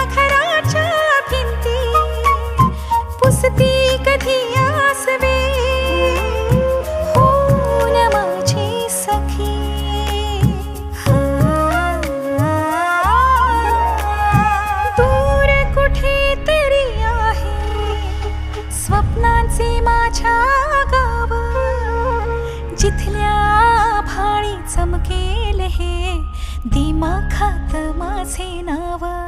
घराच्या भिंती पुसती कधी आसवे होऊन माझी सखी. दूर कुठेतरी आहे स्वप्नांचे माझ्या गाव, जिथल्या भाळी चमकेल हे दिमाखात माझे नाव.